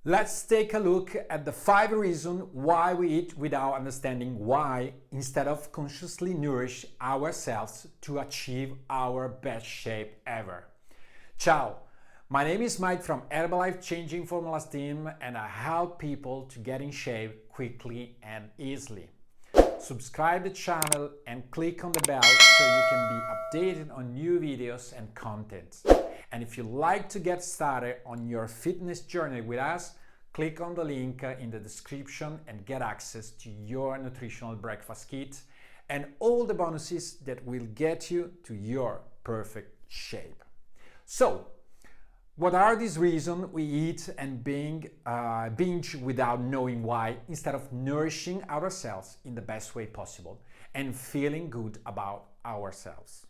Let's take a look at the 5 reasons why we eat without understanding why, instead of consciously nourish ourselves to achieve our best shape ever. Ciao, my name is Mike from Herbalife Changing Formulas team, and I help people to get in shape quickly and easily. Subscribe the channel and click on the bell so you can be updated on new videos and contents. And if you'd like to get started on your fitness journey with us, click on the link in the description and get access to your nutritional breakfast kit and all the bonuses that will get you to your perfect shape. So, what are these reasons we eat and binge without knowing why, instead of nourishing ourselves in the best way possible and feeling good about ourselves?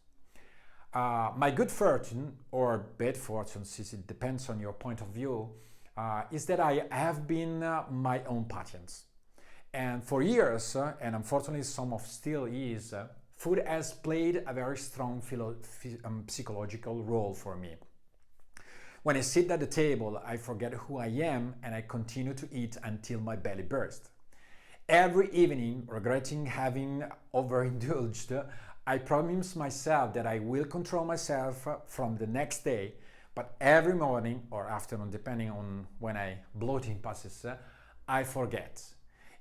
My good fortune, or bad fortune, since it depends on your point of view, is that I have been my own patient. And for years, and unfortunately some of still is, food has played a very strong psychological role for me. When I sit at the table, I forget who I am and I continue to eat until my belly bursts. Every evening, regretting having overindulged, I promise myself that I will control myself from the next day, but every morning or afternoon, depending on when bloating passes, I forget.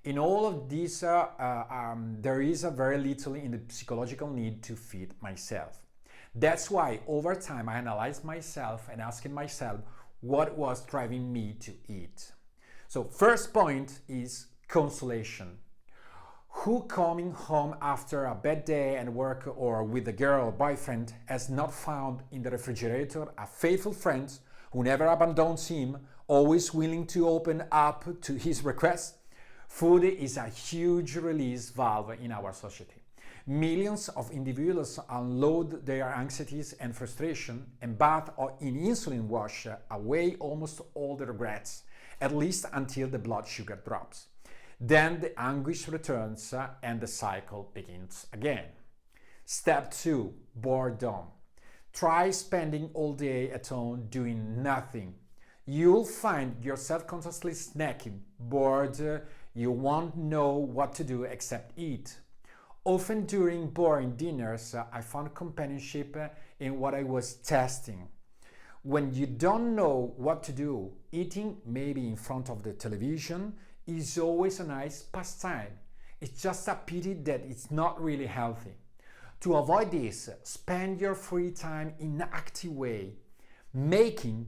In all of this, there is a very little in the psychological need to feed myself. That's why over time I analyzed myself and asking myself what was driving me to eat. So first point is consolation. Who coming home after a bad day at work or with a girl or boyfriend has not found in the refrigerator a faithful friend who never abandons him, always willing to open up to his requests? Food is a huge release valve in our society. Millions of individuals unload their anxieties and frustration and bath in insulin wash away almost all the regrets, at least until the blood sugar drops. Then the anguish returns and the cycle begins again. Step 2, boredom. Try spending all day at home doing nothing. You'll find yourself constantly snacking, bored, you won't know what to do except eat. Often during boring dinners, I found companionship in what I was testing. When you don't know what to do, eating maybe in front of the television is always a nice pastime. It's just a pity that it's not really healthy. To avoid this, spend your free time in an active way. Making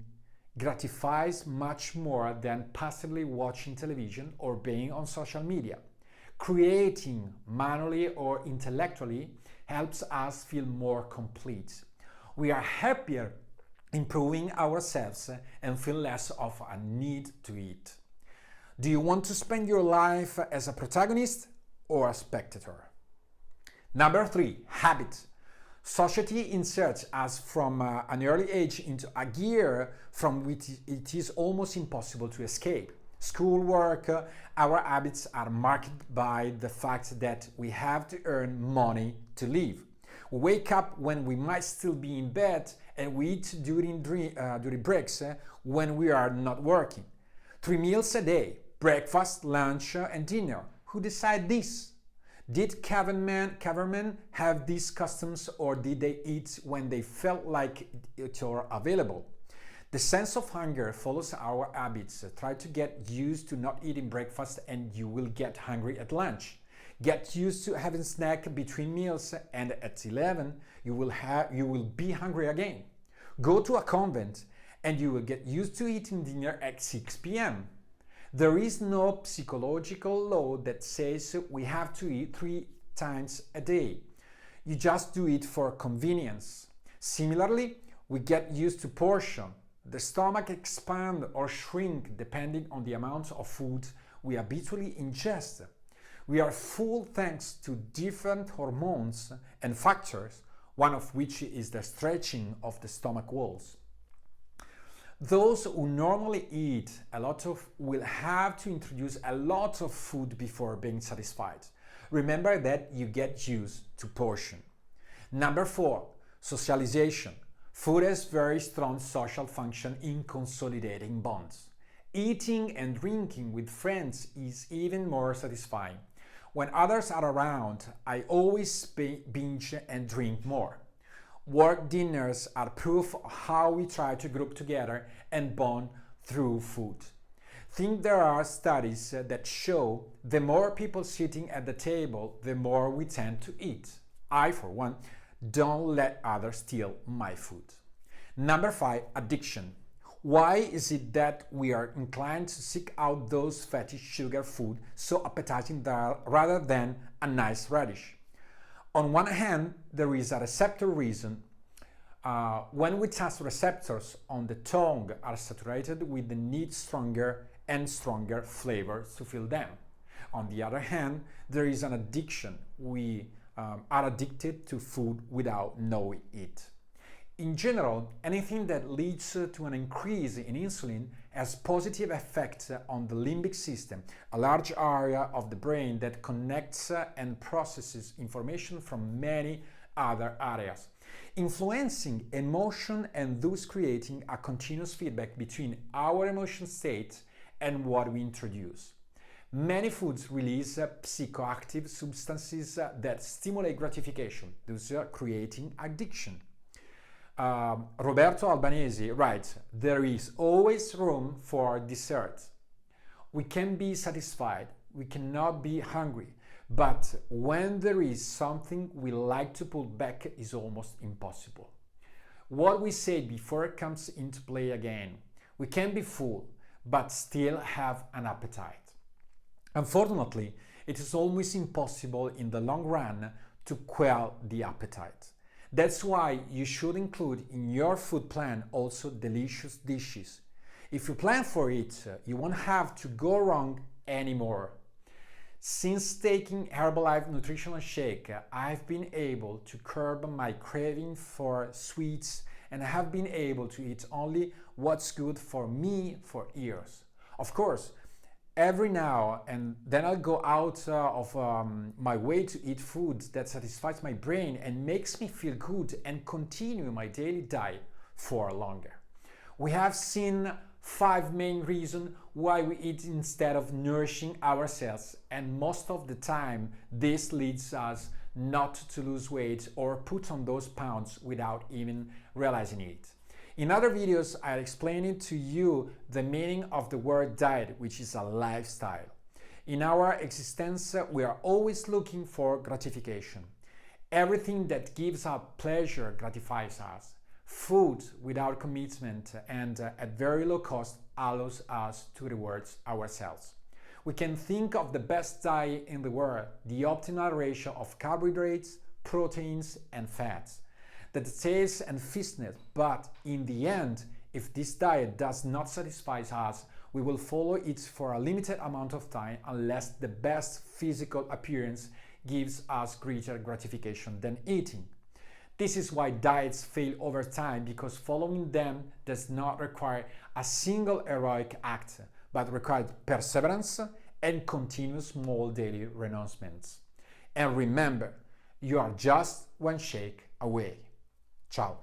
gratifies much more than passively watching television or being on social media. Creating manually or intellectually helps us feel more complete. We are happier improving ourselves and feel less of a need to eat. Do you want to spend your life as a protagonist or a spectator? Number 3, habit. Society inserts us from an early age into a gear from which it is almost impossible to escape. Schoolwork, our habits are marked by the fact that we have to earn money to live. We wake up when we might still be in bed and we eat during breaks when we are not working. 3 meals a day, breakfast, lunch and dinner. Who decide this? Did cavemen have these customs, or did they eat when they felt like it or available? The sense of hunger follows our habits. Try to get used to not eating breakfast and you will get hungry at lunch. Get used to having snack between meals and at 11 you will be hungry again. Go to a convent and you will get used to eating dinner at 6 p.m. There is no psychological law that says we have to eat 3 times a day. You just do it for convenience. Similarly, we get used to portion. The stomach expands or shrinks depending on the amount of food we habitually ingest. We are full thanks to different hormones and factors, one of which is the stretching of the stomach walls. Those who normally eat a lot will have to introduce a lot of food before being satisfied. Remember that you get used to portion. Number 4, socialization. Food has very strong social function in consolidating bonds. Eating and drinking with friends is even more satisfying. When others are around, I always binge and drink more. Work dinners are proof of how we try to group together and bond through food. Think there are studies that show the more people sitting at the table, the more we tend to eat. I, for one, don't let others steal my food. Number 5, addiction. Why is it that we are inclined to seek out those fatty sugar food so appetizing rather than a nice radish? On one hand, there is a receptor reason. When we taste receptors on the tongue are saturated with the need stronger and stronger flavors to fill them. On the other hand, there is an addiction. We are addicted to food without knowing it. In general, anything that leads to an increase in insulin has positive effects on the limbic system, a large area of the brain that connects and processes information from many other areas, influencing emotion and thus creating a continuous feedback between our emotion state and what we introduce. Many foods release psychoactive substances that stimulate gratification, thus creating addiction. Roberto Albanese writes, "There is always room for dessert. We can be satisfied, we cannot be hungry, but when there is something we like to pull back is almost impossible." What we said before comes into play again. We can be full, but still have an appetite. Unfortunately, it is almost impossible in the long run to quell the appetite. That's why you should include in your food plan also delicious dishes. If you plan for it, you won't have to go wrong anymore. Since taking Herbalife Nutritional Shake, I've been able to curb my craving for sweets and have been able to eat only what's good for me for years. Of course, every now and then I'll go out of my way to eat food that satisfies my brain and makes me feel good and continue my daily diet for longer. We have seen 5 main reasons why we eat instead of nourishing ourselves, and most of the time this leads us not to lose weight or put on those pounds without even realizing it. In other videos, I explained to you the meaning of the word diet, which is a lifestyle. In our existence, we are always looking for gratification. Everything that gives us pleasure gratifies us. Food without commitment and at very low cost allows us to reward ourselves. We can think of the best diet in the world, the optimal ratio of carbohydrates, proteins, and fats, the taste and fitness, but in the end, if this diet does not satisfy us, we will follow it for a limited amount of time unless the best physical appearance gives us greater gratification than eating. This is why diets fail over time, because following them does not require a single heroic act, but requires perseverance and continuous small daily renouncements. And remember, you are just one shake away. Ciao.